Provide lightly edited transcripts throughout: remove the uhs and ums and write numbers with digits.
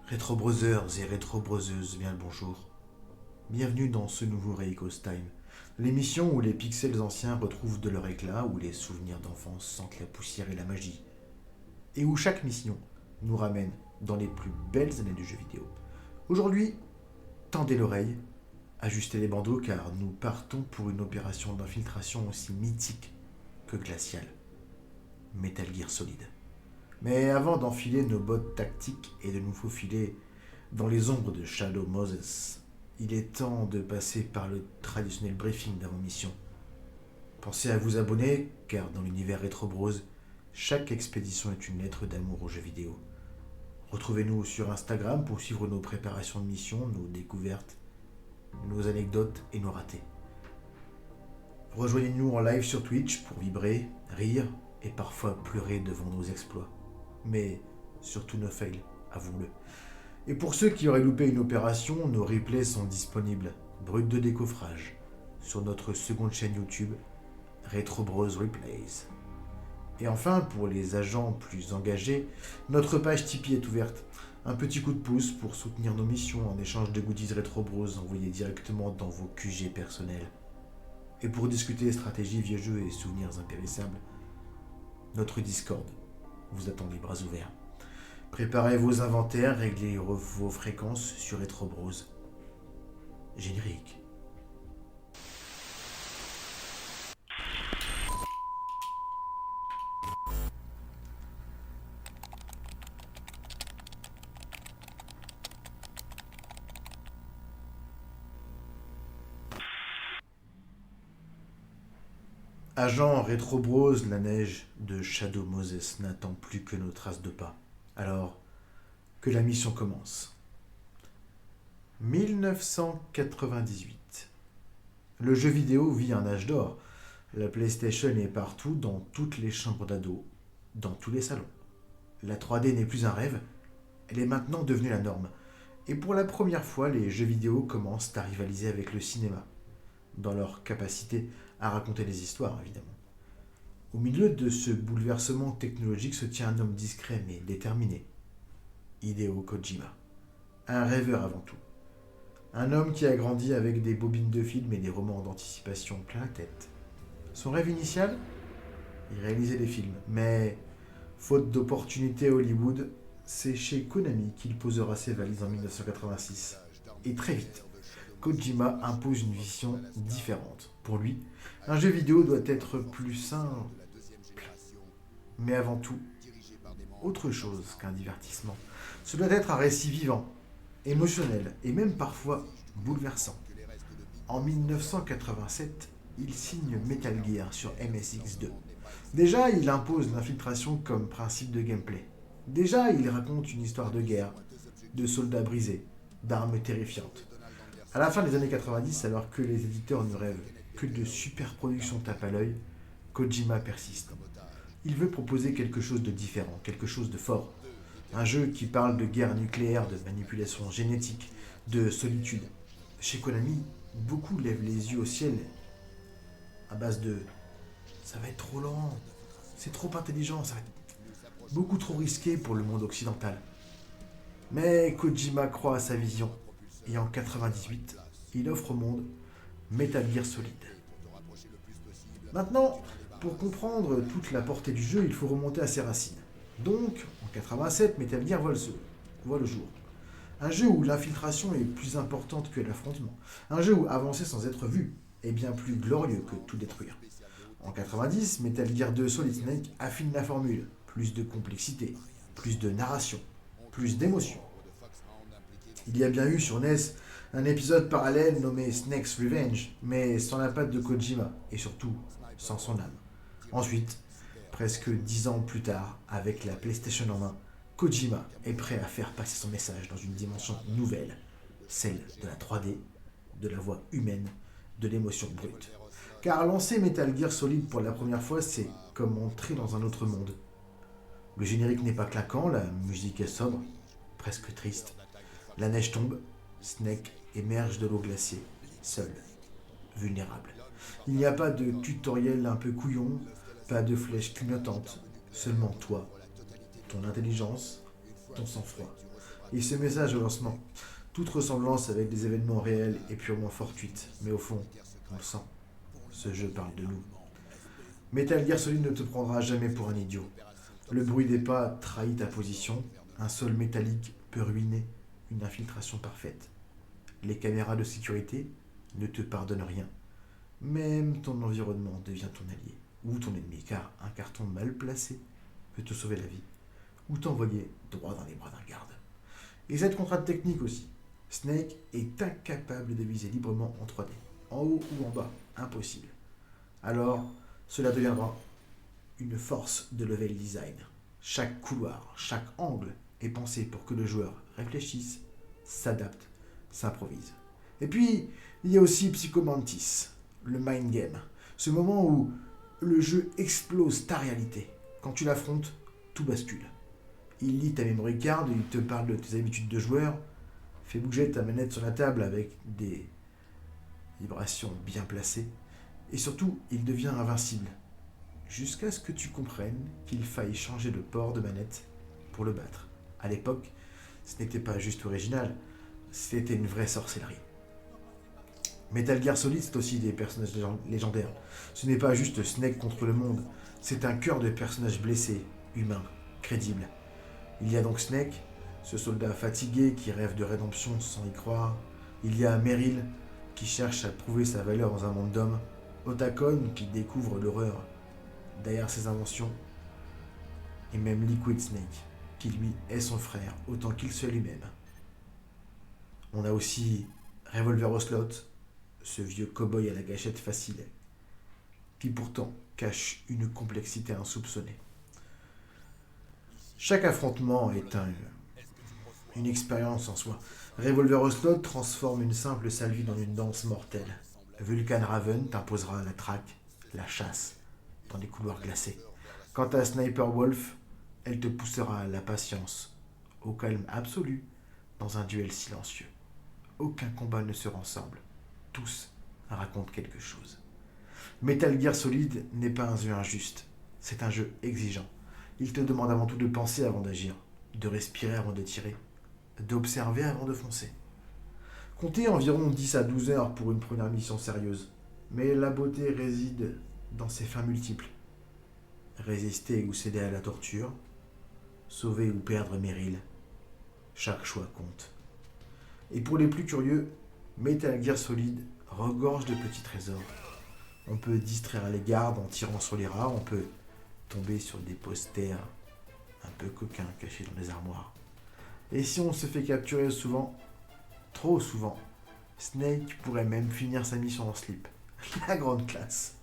Rétro Brothers et Rétro Brothers, bien le bonjour. Bienvenue dans ce nouveau Reiko's Time, l'émission où les pixels anciens retrouvent de leur éclat, où les souvenirs d'enfance sentent la poussière et la magie, et où chaque mission nous ramène dans les plus belles années du jeu vidéo. Aujourd'hui, tendez l'oreille, ajustez les bandeaux car nous partons pour une opération d'infiltration aussi mythique que glaciale. Metal Gear Solid. Mais avant d'enfiler nos bottes tactiques et de nous faufiler dans les ombres de Shadow Moses, il est temps de passer par le traditionnel briefing d'avant-mission. Pensez à vous abonner, car dans l'univers Retro Bros, chaque expédition est une lettre d'amour aux jeux vidéo. Retrouvez-nous sur Instagram pour suivre nos préparations de mission, nos découvertes, nos anecdotes et nos ratés. Rejoignez-nous en live sur Twitch pour vibrer, rire et parfois pleurer devant nos exploits. Mais surtout nos fails, avouons-le. Et pour ceux qui auraient loupé une opération, nos replays sont disponibles, bruts de décoffrage, sur notre seconde chaîne YouTube, Retro Bros Replays. Et enfin, pour les agents plus engagés, notre page Tipeee est ouverte. Un petit coup de pouce pour soutenir nos missions en échange de goodies Retro Bros envoyés directement dans vos QG personnels. Et pour discuter stratégie, vieux jeux et souvenirs impérissables, notre Discord vous attend les bras ouverts. Préparez vos inventaires, réglez vos fréquences sur Retro Bros. Générique. Agent Retro Bros, la neige de Shadow Moses n'attend plus que nos traces de pas. Alors, que la mission commence. 1998. Le jeu vidéo vit un âge d'or. La PlayStation est partout, dans toutes les chambres d'ados, dans tous les salons. La 3D n'est plus un rêve, elle est maintenant devenue la norme. Et pour la première fois, les jeux vidéo commencent à rivaliser avec le cinéma, dans leur capacité à raconter des histoires, évidemment. Au milieu de ce bouleversement technologique se tient un homme discret mais déterminé, Hideo Kojima. Un rêveur avant tout. Un homme qui a grandi avec des bobines de films et des romans d'anticipation plein la tête. Son rêve initial? Il réalisait des films, mais faute d'opportunités à Hollywood, c'est chez Konami qu'il posera ses valises en 1986. Et très vite, Kojima impose une vision différente. Pour lui, un jeu vidéo doit être plus simple, mais avant tout, autre chose qu'un divertissement. Ce doit être un récit vivant, émotionnel et même parfois bouleversant. En 1987, il signe Metal Gear sur MSX2. Déjà, il impose l'infiltration comme principe de gameplay. Déjà, il raconte une histoire de guerre, de soldats brisés, d'armes terrifiantes. À la fin des années 90, alors que les éditeurs ne rêvent que de super productions tape à l'œil, Kojima persiste. Il veut proposer quelque chose de différent, quelque chose de fort. Un jeu qui parle de guerre nucléaire, de manipulation génétique, de solitude. Chez Konami, beaucoup lèvent les yeux au ciel à base de ça va être trop lent, c'est trop intelligent, ça va être beaucoup trop risqué pour le monde occidental. Mais Kojima croit à sa vision et en 98, il offre au monde Metal Gear Solid. Maintenant, pour comprendre toute la portée du jeu, il faut remonter à ses racines. Donc, en 87, Metal Gear voit le jour. Un jeu où l'infiltration est plus importante que l'affrontement. Un jeu où avancer sans être vu est bien plus glorieux que tout détruire. En 90, Metal Gear 2 Solid Snake affine la formule. Plus de complexité, plus de narration, plus d'émotion. Il y a bien eu sur NES un épisode parallèle nommé Snake's Revenge, mais sans la patte de Kojima, et surtout sans son âme. Ensuite, presque 10 ans plus tard, avec la PlayStation en main, Kojima est prêt à faire passer son message dans une dimension nouvelle, celle de la 3D, de la voix humaine, de l'émotion brute. Car lancer Metal Gear Solid pour la première fois, c'est comme entrer dans un autre monde. Le générique n'est pas claquant, la musique est sobre, presque triste. La neige tombe, Snake émerge de l'eau glacée, seul, vulnérable. Il n'y a pas de tutoriel un peu couillon, pas de flèches clignotantes, seulement toi, ton intelligence, ton sang-froid. Et ce message au lancement, toute ressemblance avec des événements réels est purement fortuite, mais au fond, on le sent. Ce jeu parle de nous. Metal Gear Solid ne te prendra jamais pour un idiot. Le bruit des pas trahit ta position, un sol métallique peut ruiner une infiltration parfaite. Les caméras de sécurité ne te pardonnent rien. Même ton environnement devient ton allié, ou ton ennemi, car un carton mal placé peut te sauver la vie, ou t'envoyer droit dans les bras d'un garde. Et cette contrainte technique aussi. Snake est incapable de viser librement en 3D, en haut ou en bas, impossible. Alors, cela deviendra une force de level design. Chaque couloir, chaque angle est pensé pour que le joueur réfléchisse, s'adapte, s'improvise. Et puis, il y a aussi Psycho Mantis, le mind game. Ce moment où le jeu explose ta réalité. Quand tu l'affrontes, tout bascule. Il lit ta memory card, il te parle de tes habitudes de joueur, fait bouger ta manette sur la table avec des vibrations bien placées. Et surtout, il devient invincible. Jusqu'à ce que tu comprennes qu'il faille changer de port de manette pour le battre. À l'époque, ce n'était pas juste original, c'était une vraie sorcellerie. Metal Gear Solid, c'est aussi des personnages légendaires. Ce n'est pas juste Snake contre le monde, c'est un cœur de personnages blessés, humains, crédibles. Il y a donc Snake, ce soldat fatigué qui rêve de rédemption sans y croire. Il y a Meryl, qui cherche à prouver sa valeur dans un monde d'hommes. Otacon, qui découvre l'horreur derrière ses inventions. Et même Liquid Snake, qui lui est son frère, autant qu'il soit lui-même. On a aussi Revolver Ocelot, ce vieux cow-boy à la gâchette facile, qui pourtant cache une complexité insoupçonnée. Chaque affrontement est une expérience en soi. Revolver Ocelot transforme une simple salvie dans une danse mortelle. Vulcan Raven t'imposera la traque, la chasse, dans des couloirs glacés. Quant à Sniper Wolf, elle te poussera à la patience, au calme absolu, dans un duel silencieux. Aucun combat ne se ressemble. Tous racontent quelque chose. Metal Gear Solid n'est pas un jeu injuste. C'est un jeu exigeant. Il te demande avant tout de penser avant d'agir, de respirer avant de tirer, d'observer avant de foncer. Comptez environ 10 à 12 heures pour une première mission sérieuse. Mais la beauté réside dans ses fins multiples. Résister ou céder à la torture, sauver ou perdre Meryl. Chaque choix compte. Et pour les plus curieux, Metal Gear Solid regorge de petits trésors. On peut distraire les gardes en tirant sur les rats, on peut tomber sur des posters un peu coquins cachés dans les armoires. Et si on se fait capturer souvent, trop souvent, Snake pourrait même finir sa mission en slip. La grande classe.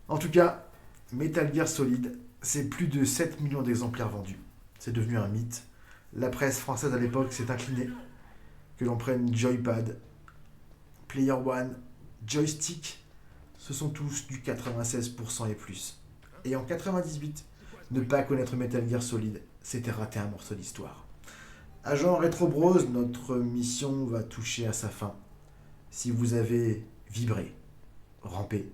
En tout cas, Metal Gear Solid, c'est plus de 7 millions d'exemplaires vendus. C'est devenu un mythe. La presse française à l'époque s'est inclinée. Que l'on prenne Joypad, Player One, Joystick, ce sont tous du 96% et plus. Et en 98, ne pas connaître Metal Gear Solid, c'était rater un morceau d'histoire. Agent Retro Bros, notre mission va toucher à sa fin. Si vous avez vibré, rampé,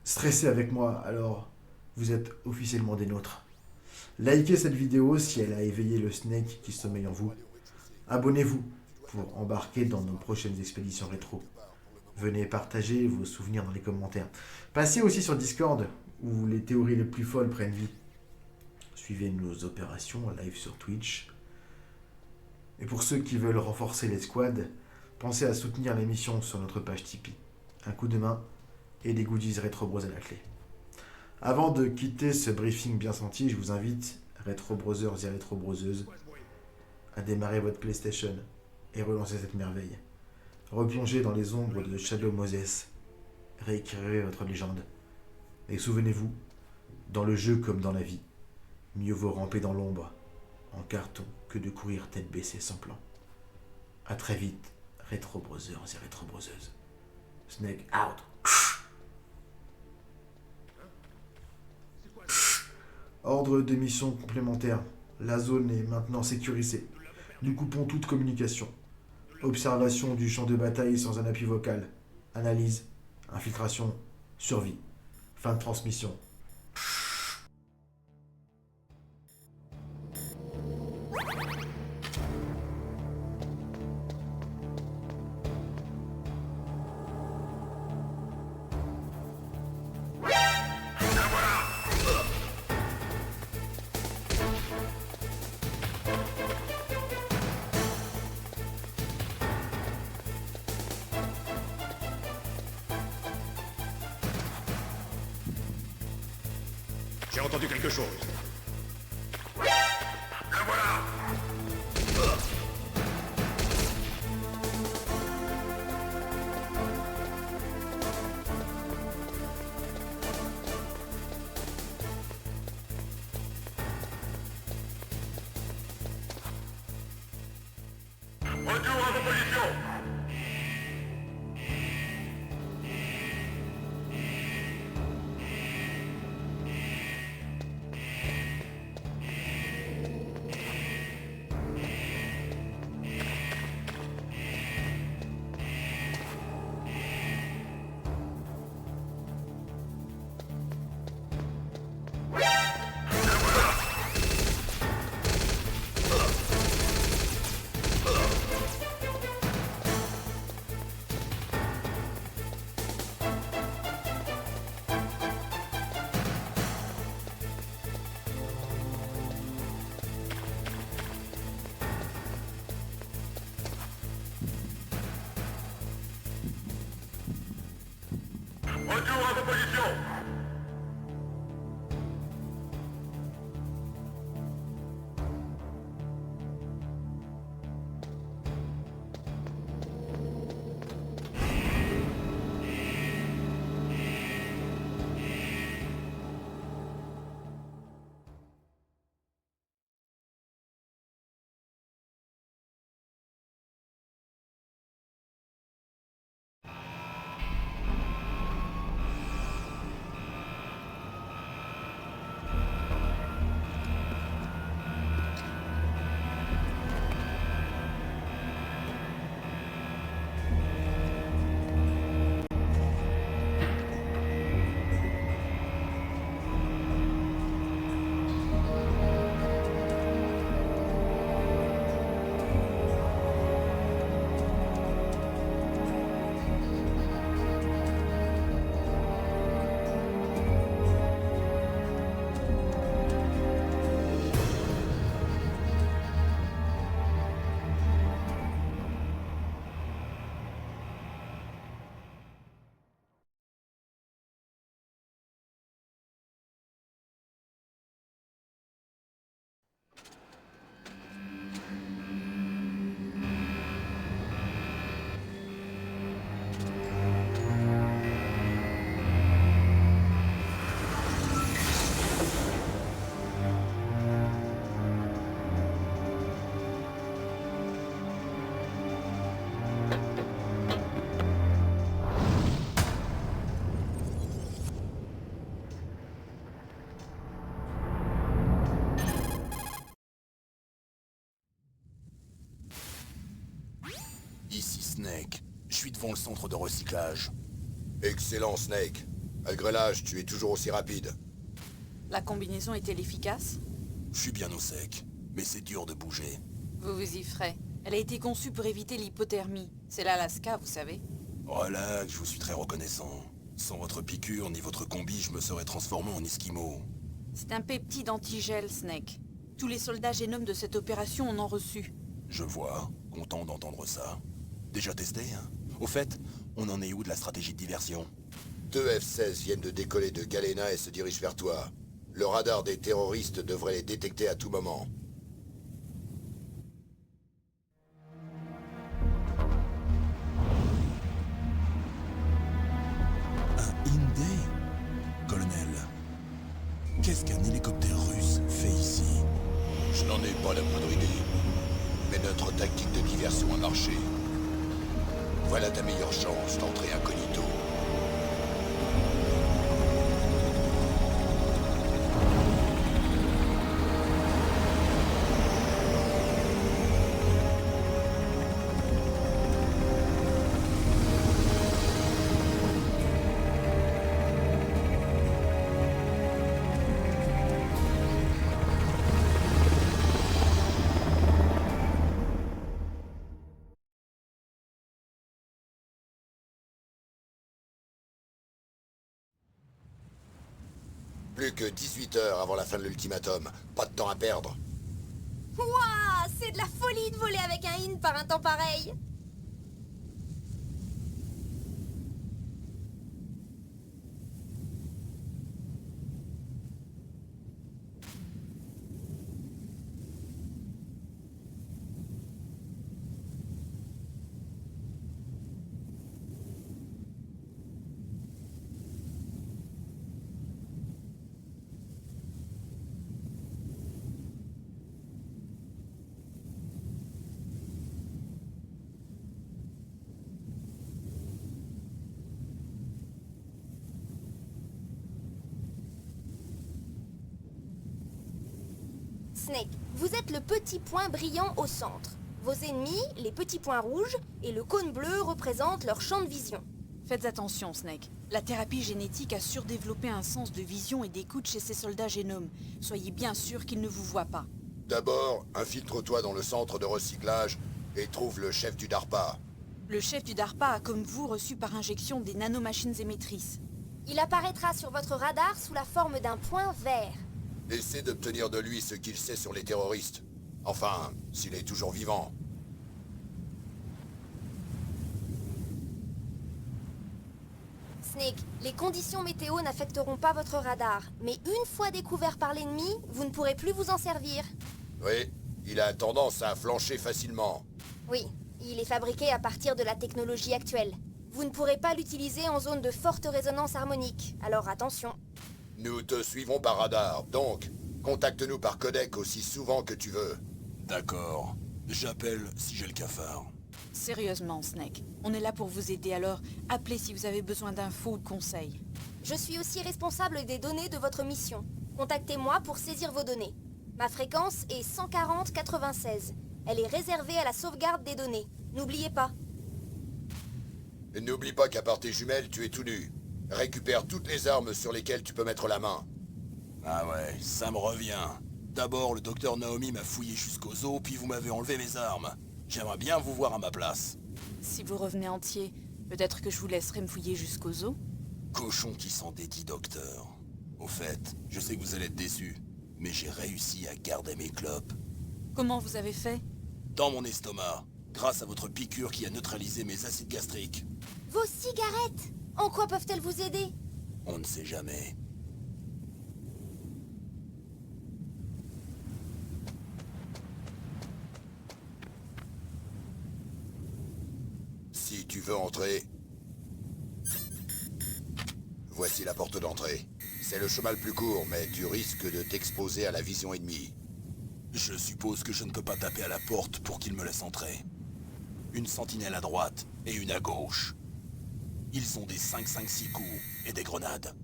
stressé avec moi, alors vous êtes officiellement des nôtres. Likez cette vidéo si elle a éveillé le Snake qui sommeille en vous. Abonnez-vous pour embarquer dans nos prochaines expéditions rétro. Venez partager vos souvenirs dans les commentaires. Passez aussi sur Discord, où les théories les plus folles prennent vie. Suivez nos opérations live sur Twitch. Et pour ceux qui veulent renforcer les squads, pensez à soutenir l'émission sur notre page Tipeee. Un coup de main et des goodies Retro Bros à la clé. Avant de quitter ce briefing bien senti, je vous invite, Retro Brothers et Retro Broseuses, à démarrer votre PlayStation et relancer cette merveille. Replongez dans les ombres de Shadow Moses, réécrirez votre légende. Et souvenez-vous, dans le jeu comme dans la vie, mieux vaut ramper dans l'ombre, en carton, que de courir tête baissée sans plan. A très vite, Retro Brothers et Retro Broseuses. Snake out. Ordre de mission complémentaire. La zone est maintenant sécurisée. Nous coupons toute communication. Observation du champ de bataille sans un appui vocal. Analyse, infiltration, survie. Fin de transmission. J'ai entendu quelque chose. Retour à vos positions. Retour à vos positions. Ici Snake. Je suis devant le centre de recyclage. Excellent, Snake. Malgré l'âge, tu es toujours aussi rapide. La combinaison est-elle efficace? Je suis bien au sec, mais c'est dur de bouger. Vous vous y ferez. Elle a été conçue pour éviter l'hypothermie. C'est l'Alaska, vous savez. Relax, je vous suis très reconnaissant. Sans votre piqûre ni votre combi, je me serais transformé en esquimau. C'est un peptide antigel, Snake. Tous les soldats génomes de cette opération en ont reçu. Je vois, content d'entendre ça. Déjà testé, hein? Au fait, on en est où de la stratégie de diversion? 2 F-16 viennent de décoller de Galena et se dirigent vers toi. Le radar des terroristes devrait les détecter à tout moment. Un Hyundai? Colonel, qu'est-ce qu'un hélicoptère russe fait ici? Je n'en ai pas la moindre idée. Mais notre tactique de diversion a marché. Voilà ta meilleure chance d'entrer incognito. Plus que 18 heures avant la fin de l'ultimatum. Pas de temps à perdre. Ouah, c'est de la folie de voler avec un in par un temps pareil. Snake, vous êtes le petit point brillant au centre. Vos ennemis, les petits points rouges, et le cône bleu représentent leur champ de vision. Faites attention, Snake. La thérapie génétique a surdéveloppé un sens de vision et d'écoute chez ces soldats génomes. Soyez bien sûr qu'ils ne vous voient pas. D'abord, infiltre-toi dans le centre de recyclage et trouve le chef du DARPA. Le chef du DARPA a, comme vous, reçu par injection des nanomachines émettrices. Il apparaîtra sur votre radar sous la forme d'un point vert. Essaie d'obtenir de lui ce qu'il sait sur les terroristes. Enfin, s'il est toujours vivant. Snake, les conditions météo n'affecteront pas votre radar, mais une fois découvert par l'ennemi, vous ne pourrez plus vous en servir. Oui, il a tendance à flancher facilement. Oui, il est fabriqué à partir de la technologie actuelle. Vous ne pourrez pas l'utiliser en zone de forte résonance harmonique, alors attention. Nous te suivons par radar, donc contacte-nous par codec aussi souvent que tu veux. D'accord. J'appelle si j'ai le cafard. Sérieusement, Snake. On est là pour vous aider, alors appelez si vous avez besoin d'infos ou de conseils. Je suis aussi responsable des données de votre mission. Contactez-moi pour saisir vos données. Ma fréquence est 140-96. Elle est réservée à la sauvegarde des données. N'oubliez pas. Et n'oublie pas qu'à part tes jumelles, tu es tout nu. Récupère toutes les armes sur lesquelles tu peux mettre la main. Ah ouais, ça me revient. D'abord, le docteur Naomi m'a fouillé jusqu'aux os, puis vous m'avez enlevé mes armes. J'aimerais bien vous voir à ma place. Si vous revenez entier, peut-être que je vous laisserai me fouiller jusqu'aux os. Cochon qui s'en dédie, docteur. Au fait, je sais que vous allez être déçu, mais j'ai réussi à garder mes clopes. Comment vous avez fait? Dans mon estomac, grâce à votre piqûre qui a neutralisé mes acides gastriques. Vos cigarettes! En quoi peuvent-elles vous aider? On ne sait jamais. Si tu veux entrer... Voici la porte d'entrée. C'est le chemin le plus court, mais tu risques de t'exposer à la vision ennemie. Je suppose que je ne peux pas taper à la porte pour qu'il me laisse entrer. Une sentinelle à droite et une à gauche. Ils ont des 5-5-6 coups et des grenades.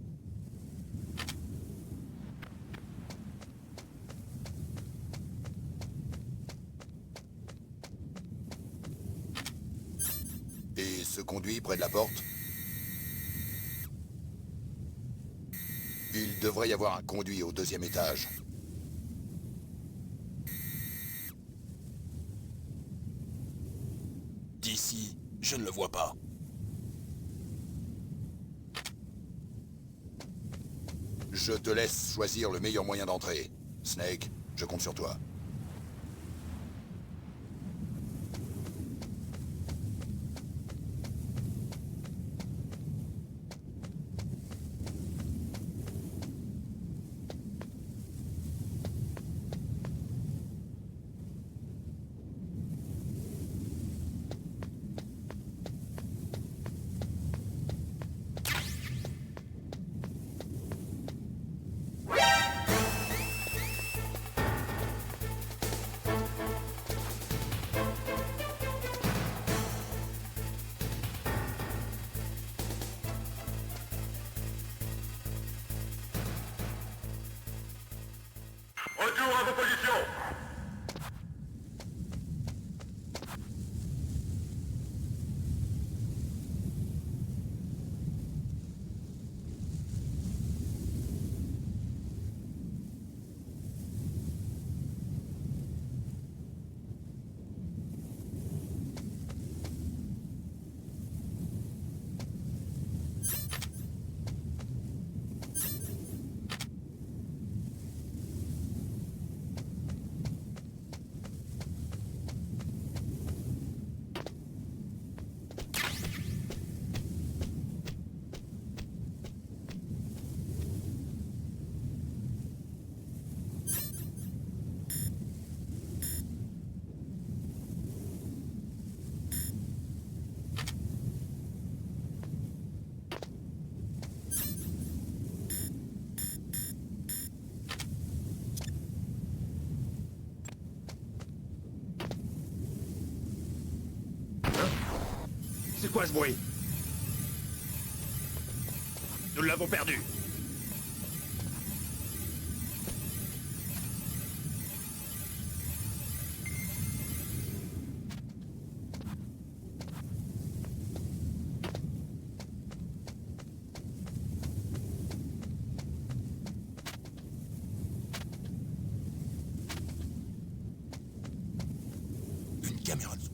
Et ce conduit près de la porte? Il devrait y avoir un conduit au 2e étage. D'ici, je ne le vois pas. Je te laisse choisir le meilleur moyen d'entrer. Snake, je compte sur toi. Retour à vos positions. C'est quoi ce bruit? Nous l'avons perdu. caméras de zoom.